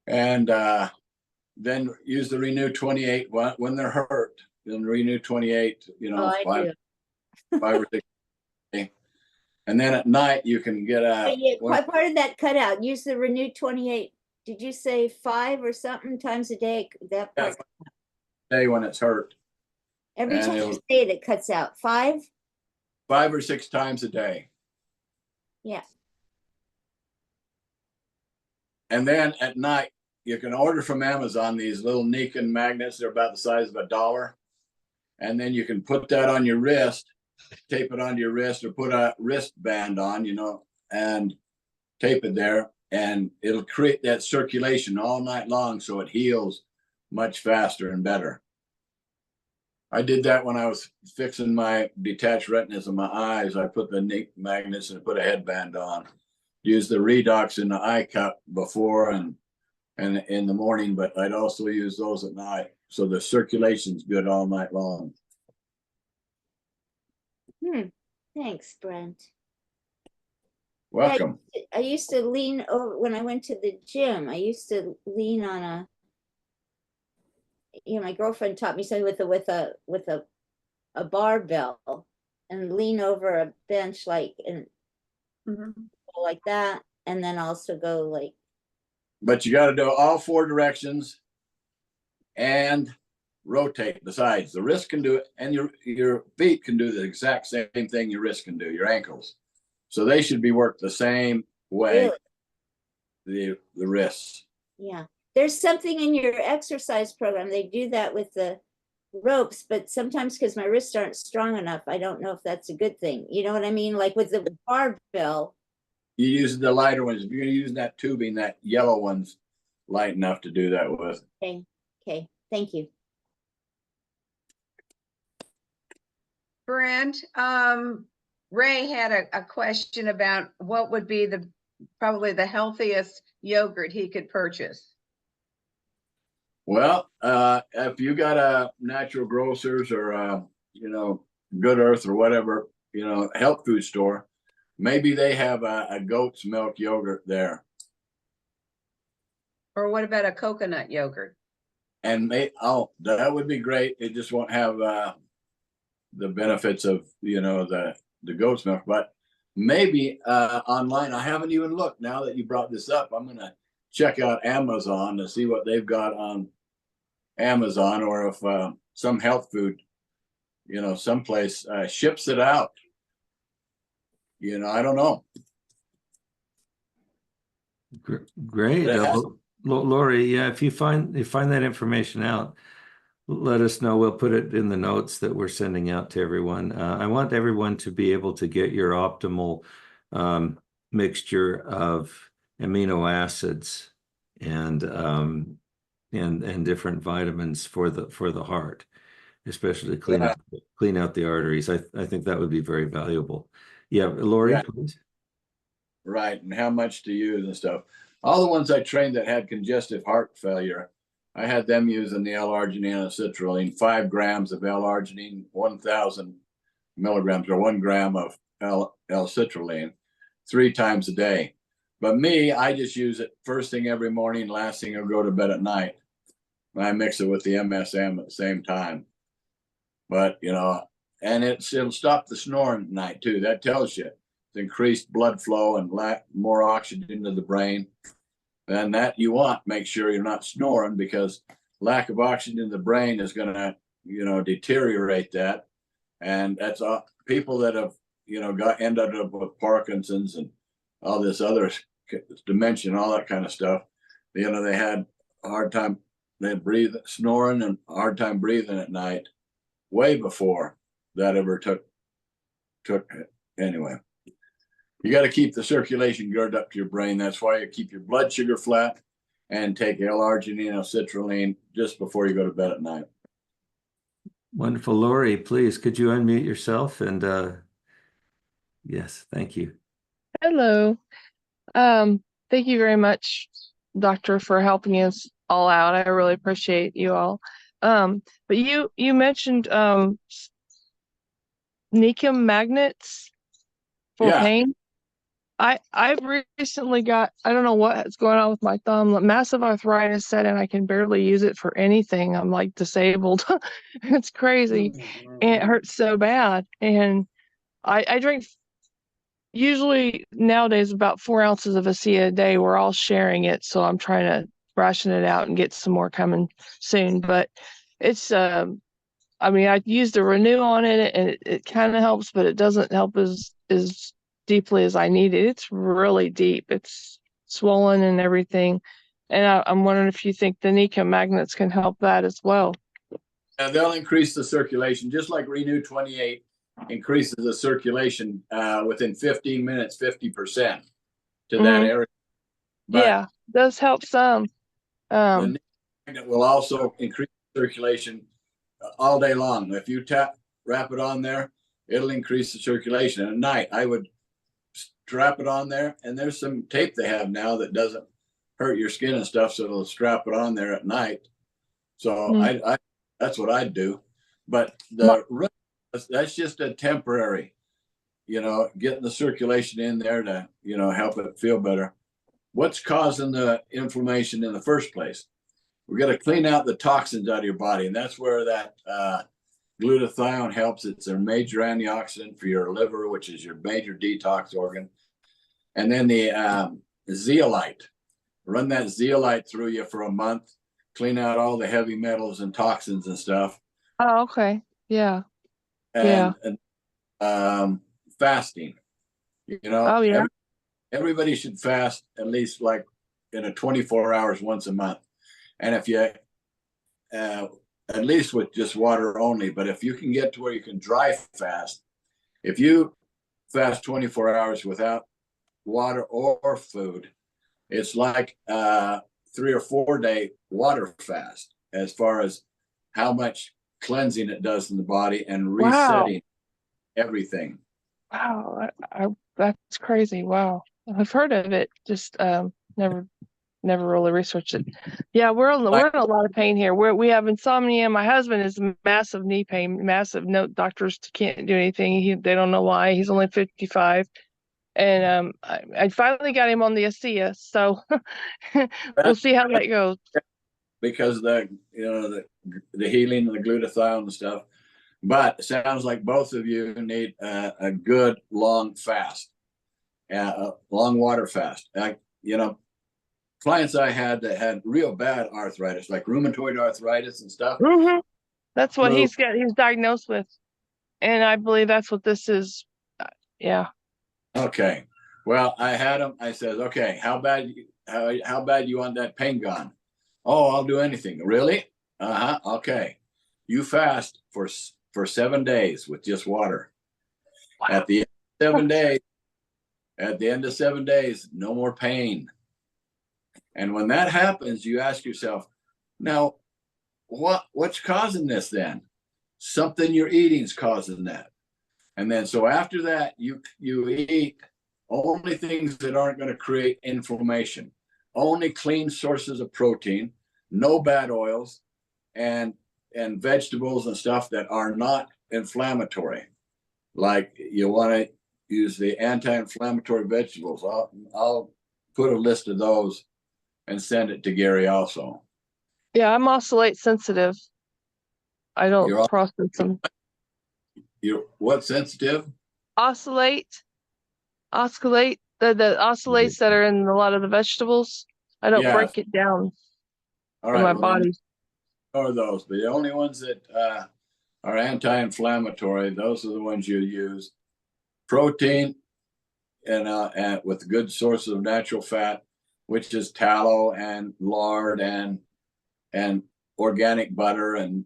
And then use the Renew 28 when they're hurt. Then Renew 28, you know, Oh, I do. 5 or 6 days. And then at night you can get But yeah, part of that cutout, use the Renew 28. Did you say 5 or something times a day? That part, day when it's hurt. every and time you it'll- say it, it cuts out. 5? 5 or 6 times a day. Yeah. And then at night, you can order from Amazon these little Nikon magnets. They're about the size of $1. And then you can put that on your wrist, tape it onto your wrist, or put a wristband on, you know, and tape it there. And it'll create that circulation all night long, so it heals much faster and better. I did that when I was fixing my detached retinas in my eyes. I put the magnets and put a headband on. Use the Redox in the eye cup before and in the morning, but I'd also use those at night. So the circulation's good all night long. Thanks, Brent. Welcome. I used to lean over when I went to the gym. I used to lean on a, you know, my girlfriend taught me something with a barbell and lean over a bench like and Mhm. go like that, and then also go like. But you got to do all 4 directions and rotate the sides. The wrist can do it, and your feet can do the exact same thing your wrist can do, your ankles. So they should be worked the same way, Really? the wrists. Yeah. There's something in your exercise program. They do that with the ropes, but sometimes because my wrists aren't strong enough, I don't know if that's a good thing. You know what I mean? Like with the barbell. You use the lighter ones. If you're going to use that tubing, that yellow one's light enough to do that with. Okay. Thank you. Brent, Ray had a question about what would be probably the healthiest yogurt he could purchase. Well, if you got a natural grocers or you know, Good Earth or whatever, you know, health food store, maybe they have a goat's milk yogurt there. Or what about a coconut yogurt? And that would be great. It just won't have the benefits of, you know, the goat's milk. But maybe online, I haven't even looked. Now that you brought this up, I'm gonna check out Amazon to see what they've got on Amazon, or if some health food, you know, someplace ships it out. You know, I don't know. Great. But it has- Lori, yeah, if you find that information out, let us know. We'll put it in the notes that we're sending out to everyone. I want everyone to be able to get your optimal mixture of amino acids and different vitamins for the heart, especially to clean out the arteries. I think that would be very valuable. Yeah, Lori, Yeah. please. Right, and how much to use and stuff. All the ones I trained that had congestive heart failure, I had them using the L-arginine and citrulline, 5 grams of L-arginine, 1,000 milligrams or 1 gram of L-citrulline 3 times a day. But me, I just use it first thing every morning, last thing I'll go to bed at night. I mix it with the MSM at the same time. But, you know, and it'll stop the snoring at night too. That tells you it's increased blood flow and more oxygen to the brain. And that you want, make sure you're not snoring, because lack of oxygen in the brain is going to, you know, deteriorate that. And that's people that have, you know, ended up with Parkinson's and all this other dementia, all that kind of stuff. You know, they had a hard time, they snoring and a hard time breathing at night way before that ever took it. Anyway, you got to keep the circulation good up to your brain. That's why you keep your blood sugar flat and take L-arginine or citrulline just before you go to bed at night. Wonderful. Lori, please, could you unmute yourself? And yes, thank you. Hello. Thank you very much, Doctor, for helping us all out. I really appreciate you all. But you mentioned Nicum magnets for pain. I've recently got, I don't know what's going on with my thumb. Massive arthritis set in. I can barely use it for anything. I'm like disabled. It's crazy. And it hurts so bad. And I drink usually nowadays about 4 ounces of ASEA a day. We're all sharing it. So I'm trying to ration it out and get some more coming soon. But it's, I mean, I used a Renew on it and it kind of helps, but it doesn't help as deeply as I need it. It's really deep. It's swollen and everything. And I'm wondering if you think the Nika magnets can help that as well. And they'll increase the circulation, just like Renew 28 increases the circulation within 15 minutes, 50% to that area. But yeah, it does help some. the magnet will also increase circulation all day long. If you wrap it on there, it'll increase the circulation. At night, I would strap it on there, and there's some tape they have now that doesn't hurt your skin and stuff, so it'll strap it on there at night. So I that's what I'd do. But that's just a temporary, getting the circulation in there to, help it feel better. What's causing the inflammation in the first place? We're going to clean out the toxins out of your body, and that's where that glutathione helps. It's a major antioxidant for your liver, which is your major detox organ. And then the zeolite. Run that zeolite through you for a month, clean out all the heavy metals and toxins and stuff. Oh, okay. Yeah. And fasting. Oh, yeah. Everybody should fast at least like in a 24 hours once a month. And if you at least with just water only, but if you can get to where you can dry fast, if you fast 24 hours without water or food, it's like 3 or 4 day water fast as far as how much cleansing it does in the body and resetting everything. Wow, that's crazy. Wow, I've heard of it, just never really researched it. Yeah, we're in a lot of pain here. We have insomnia. My husband is massive knee pain, massive. No doctors can't do anything. They don't know why. He's only 55, and I finally got him on the ASEA. So we'll see how that goes. Because the healing and the glutathione and stuff. But it sounds like both of you need a good long fast, a long water fast. Clients I had that had real bad arthritis, like rheumatoid arthritis and stuff. That's what he's diagnosed with, and I believe that's what this is. Yeah. Okay. Well, I had him. I said, okay, how bad you want that pain gone? Oh, I'll do anything. Really? Okay. You fast for 7 days with just water. Wow. At the end of 7 days, no more pain. And when that happens, you ask yourself, now, what's causing this then? Something you're eating is causing that. And then, so after that, you eat only things that aren't going to create inflammation, only clean sources of protein, no bad oils, and vegetables and stuff that are not inflammatory. Like you want to use the anti-inflammatory vegetables. I'll put a list of those and send it to Gary also. Yeah, I'm oxalate sensitive. I don't process them. You're what sensitive? Oxalate. The oxalates that are in a lot of the vegetables. I don't break it down in my body. Or those, but the only ones that are anti-inflammatory, those are the ones you use. Protein and with a good source of natural fat, which is tallow and lard and organic butter and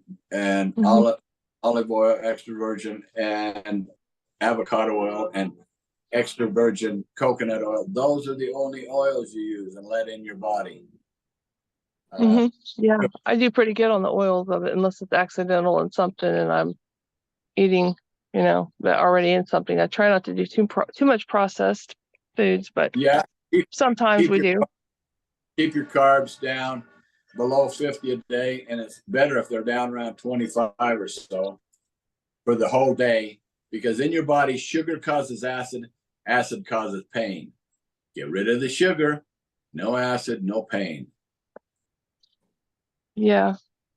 olive oil, extra virgin, and avocado oil and extra virgin coconut oil. Those are the only oils you use and let in your body. Yeah, I do pretty good on the oils of it, unless it's accidental in something and I'm eating, that already in something. I try not to do too much processed foods, but yeah, sometimes we do. Keep your carbs down below 50 a day, and it's better if they're down around 25 or so for the whole day, because in your body, sugar causes acid causes pain. Get rid of the sugar, no acid, no pain. Yeah.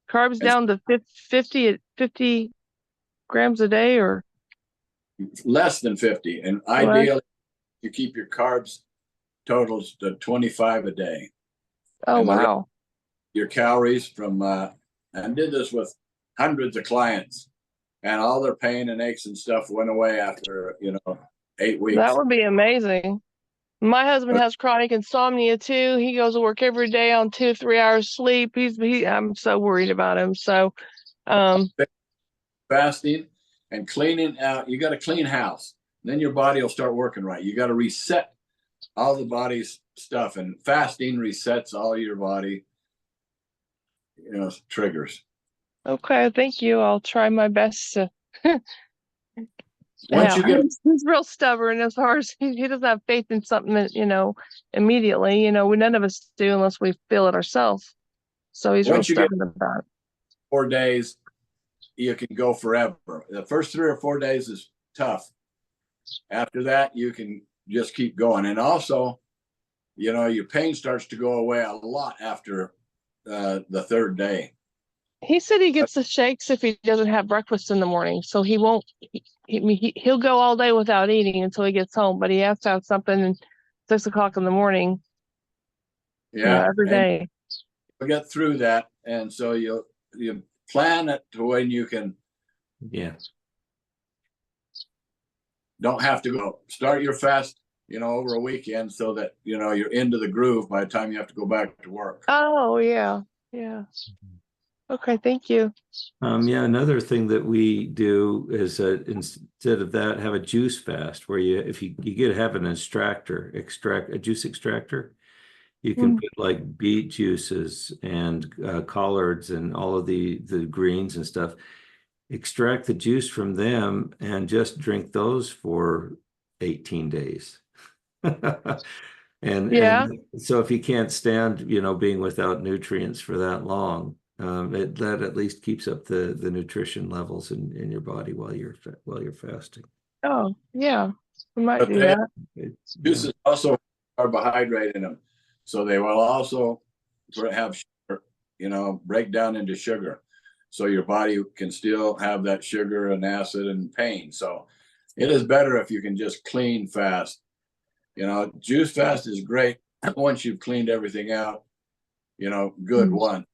Carbs down to 50 grams a day or Less than 50. And less? ideally, you keep your carbs totals to 25 a day. Oh, And wow. your calories from, I did this with hundreds of clients, and all their pain and aches and stuff went away after, 8 weeks. That would be amazing. My husband has chronic insomnia too. He goes to work every day on 2 to 3 hours sleep. I'm so worried about him. So, Fasting and cleaning out. You got a clean house. Then your body will start working right. You got to reset all the body's stuff, and fasting resets all your body, triggers. okay, thank you. I'll try my best to. Once you get, he's real stubborn as far as he doesn't have faith in something that, immediately. None of us do unless we feel it ourselves. So he's real once you get stubborn about it. 4 days, you can go forever. The first 3 or 4 days is tough. After that, you can just keep going. And also, your pain starts to go away a lot after the 3rd day. He said he gets the shakes if he doesn't have breakfast in the morning. So he won't, he'll go all day without eating until he gets home, but he has to have something at 6 o'clock in the morning. Yeah. Every day. You'll get through that. And so you plan it to when you can. Yeah. Don't have to go start your fast, over a weekend, so that, you're into the groove by the time you have to go back to work. Oh, yeah. Yeah. Okay, thank you. Yeah, another thing that we do is instead of that, have a juice fast where if you have an a juice extractor, you can put like beet juices and collards and all of the greens and stuff, extract the juice from them and just drink those for 18 days. And so if you can't stand, being without nutrients for that long, that at least keeps up the nutrition levels in your body while you're fasting. Oh, yeah. We might But do that. Juices also have carbohydrate in them, so they will also have sugar, break down into sugar, so your body can still have that sugar and acid and pain. So it is better if you can just clean fast. Juice fast is great once you've cleaned everything out. Good one.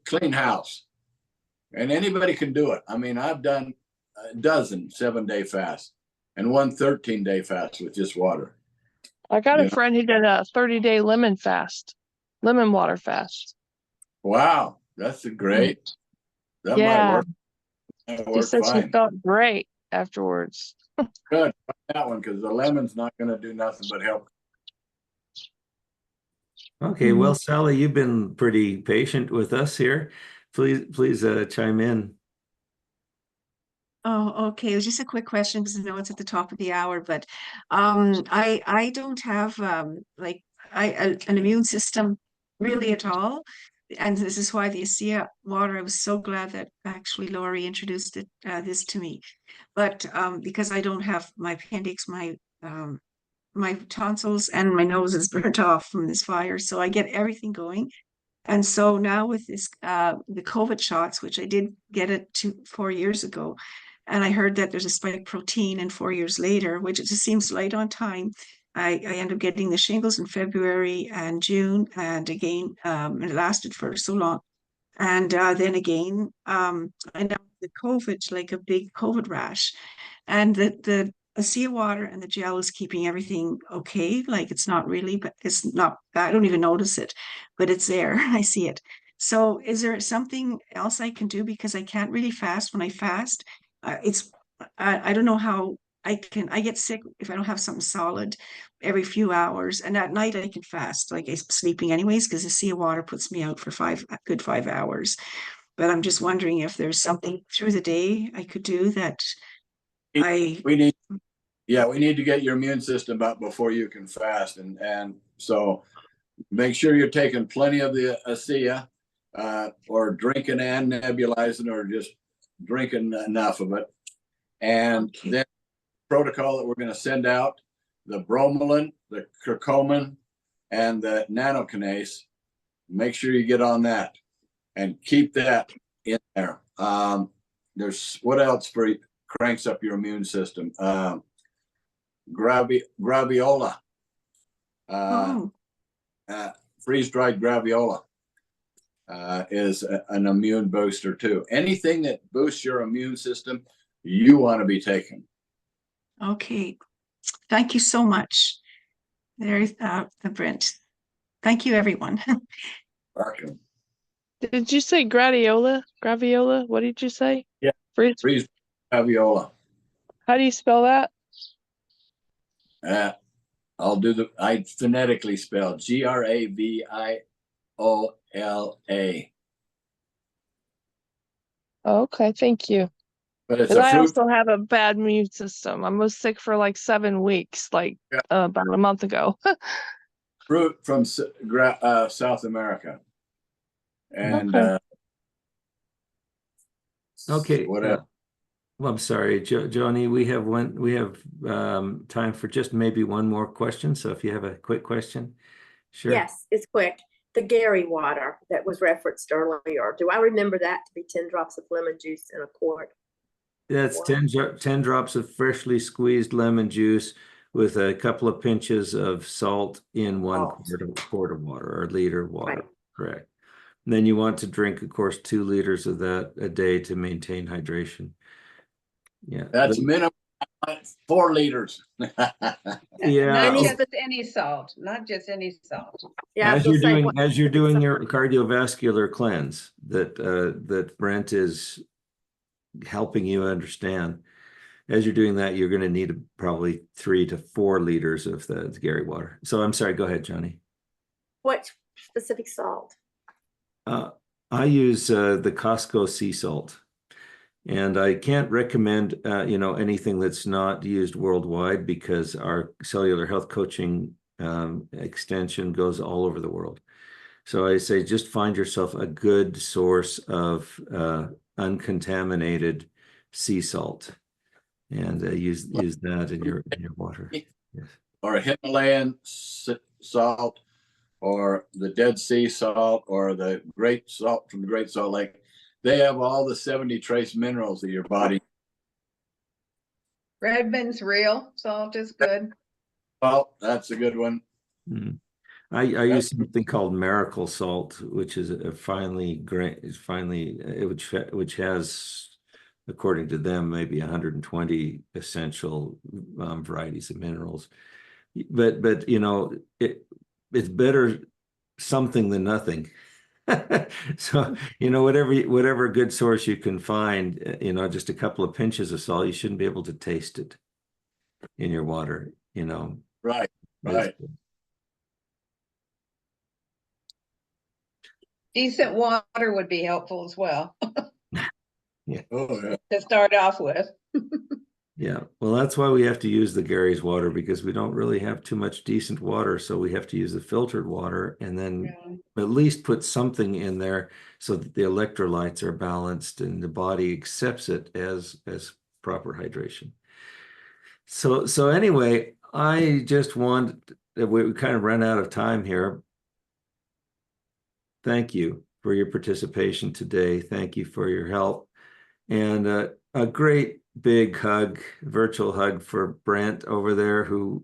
Clean house, and anybody can do it. I mean, I've done a dozen 7-day fasts and one 13-day fast with just water. I got a friend who did a 30-day lemon water fast. Wow, that's great. That might work. She said she felt great afterwards. Good, that one, because the lemon's not going to do nothing but help. Okay, well, Sally, you've been pretty patient with us here. Please chime in. Oh, okay. It was just a quick question because I know it's at the top of the hour, but I don't have an immune system really at all. And this is why the Esta water, I was so glad that actually Laurie introduced this to me. But because I don't have my appendix, my tonsils and my nose is burnt off from this fire, so I get everything going. And so now with this the COVID shots, which I did get it 4 years ago, and I heard that there's a spike protein, and 4 years later, which it just seems right on time, I end up getting the shingles in February and June, and again, it lasted for so long. And then again, I know the COVID, like a big COVID rash, and the Esta water and the gel is keeping everything okay. Like it's not really, but it's not, I don't even notice it, but it's there. I see it. So is there something else I can do? Because I can't really fast when I fast. I don't know how I get sick if I don't have something solid every few hours. And at night I can fast, like I'm sleeping anyways, because the Esta water puts me out for 5 hours. But I'm just wondering if there's something through the day I could do that we need to get your immune system up before you can fast. And so make sure you're taking plenty of the Esta, or drinking and nebulizing, or just drinking enough of it. And then protocol that we're going to send out the bromelain, the curcumin, and the nanokinase. Make sure you get on that and keep that in there. There's what else cranks up your immune system? Graviola, freeze-dried graviola is an immune booster too. Anything that boosts your immune system, you want to be taking. Okay. Thank you so much. There's Brent. Thank you, everyone. Welcome. Did you say graviola? Graviola? What did you say? Yeah. Freeze graviola. How do you spell that? I'll do I phonetically spell Graviola. Okay, thank you. But it's Because a I fruit. also have a bad immune system. I was sick for like 7 weeks, about a month ago. Fruit from South America. And Okay. Okay. What else? Well, I'm sorry, Joni, we have time for just maybe one more question. So if you have a quick question, sure. Yes, it's quick. The Gary water that was referenced earlier, do I remember that to be 10 drops of lemon juice in a quart? That's 10 drops of freshly squeezed lemon juice with a couple of pinches of salt in one quart of water, or liter of water. Right. Correct. And then you want to drink, of course, 2 liters of that a day to maintain hydration. Yeah. That's minimum 4 liters. Yeah. Not just any salt, not just any salt. Yeah, As you're doing your cardiovascular cleanse that Brent is helping you understand, as you're doing that, you're going to need probably 3 to 4 liters of the Gary water. So I'm sorry, go ahead, Johnny. What specific salt? I use the Costco sea salt, and I can't recommend anything that's not used worldwide, because our cellular health coaching extension goes all over the world. So I say just find yourself a good source of uncontaminated sea salt, and use that in your water. Yes. Or a Himalayan salt, or the Dead Sea salt, or the Great Salt from the Great Salt Lake. They have all the 70 trace minerals of your body. Redmond's real salt is good. Well, that's a good one. Mm. I use something called miracle salt, which is a which has, according to them, maybe 120 essential varieties of minerals. But it's better something than nothing. So whatever good source you can find, just a couple of pinches of salt, you shouldn't be able to taste it in your water. Right. Decent water would be helpful as well. Yeah. Oh, yeah. To start off with. Yeah. Well, that's why we have to use the Gary's water, because we don't really have too much decent water. So we have to use the filtered water, and then at least put something in there so that the electrolytes are balanced and the body accepts it as proper hydration. So anyway, I just want, we kind of ran out of time here. Thank you for your participation today. Thank you for your help. And a great big hug, virtual hug for Brent over there, who,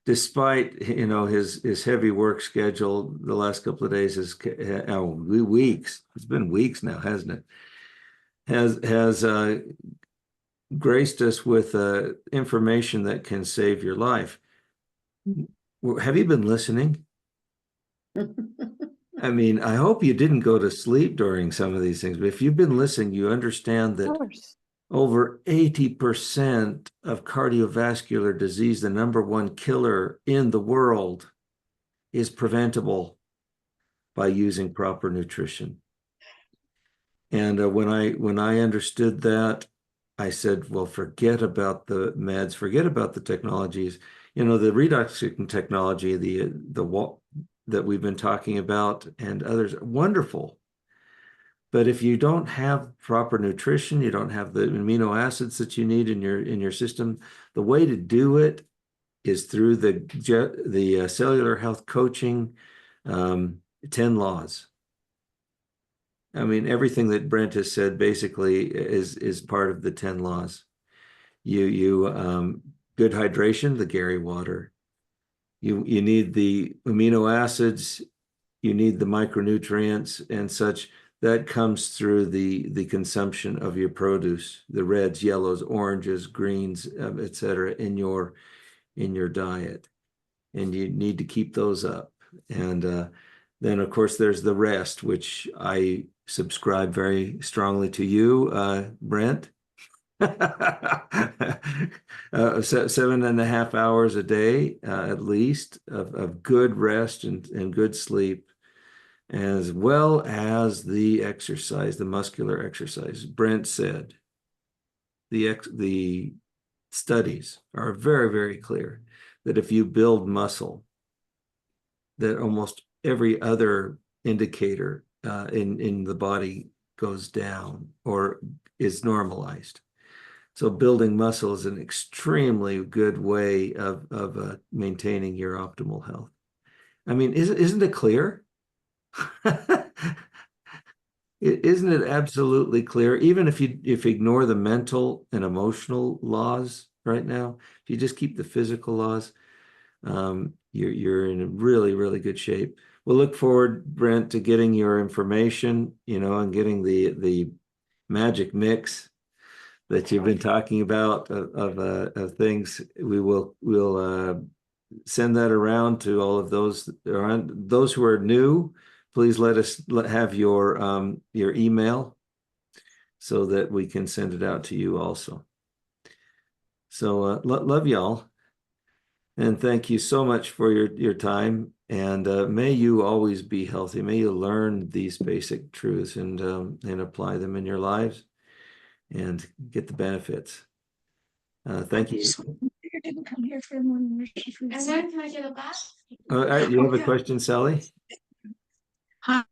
despite his heavy work schedule the last couple of days, weeks, it's been weeks now, hasn't it? Has graced us with information that can save your life. Have you been listening? I mean, I hope you didn't go to sleep during some of these things, but if you've been listening, you understand that over 80% of cardiovascular disease, the #1 killer in the world, is preventable by using proper nutrition. And when I understood that, I said, well, forget about the meds, forget about the technologies. The redox technology, that we've been talking about, and others, wonderful. But if you don't have proper nutrition, you don't have the amino acids that you need in your system, the way to do it is through the cellular health coaching 10 laws. I mean, everything that Brent has said basically is part of the 10 laws. Good hydration, the Gary water. You need the amino acids, you need the micronutrients and such. That comes through the consumption of your produce, the reds, yellows, oranges, greens, etc. in your diet, and you need to keep those up. And then, of course, there's the rest, which I subscribe very strongly to you, Brent. 7.5 hours a day, at least, of good rest and good sleep, as well as the exercise, the muscular exercise. Brent said the studies are very, very clear that if you build muscle, that almost every other indicator in the body goes down or is normalized. So building muscle is an extremely good way of maintaining your optimal health. I mean, isn't it clear? Isn't it absolutely clear? Even if you ignore the mental and emotional laws right now, if you just keep the physical laws, you're in really, really good shape. We'll look forward, Brent, to getting your information, and getting the magic mix that you've been talking about of things. We'll send that around to all of those who are new. Please let us have your email so that we can send it out to you also. So love y'all, and thank you so much for your time. And may you always be healthy. May you learn these basic truths and apply them in your lives and get the benefits. Thank you. I didn't come here for more nutrition foods. You have a question, Sally? Hi.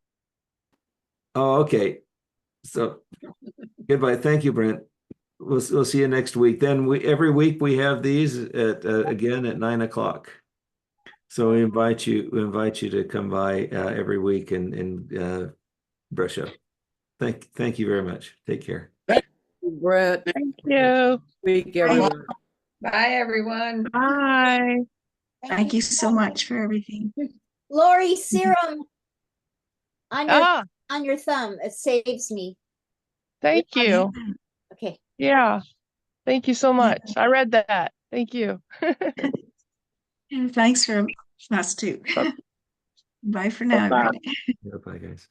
Oh, okay. So goodbye. Thank you, Brent. We'll see you next week. Then every week we have these at again at 9 o'clock. So we invite you to come by every week and brush up. Thank you very much. Take care. Brett. Thank you. Week, everyone. Bye, everyone. Bye. Thank you so much for everything. Lori, serum Ah, on your thumb. It saves me. thank you. Okay. Yeah. Thank you so much. I read that. Thank you. And thanks for us too. Bye for now. Bye-bye. everybody. Bye, guys.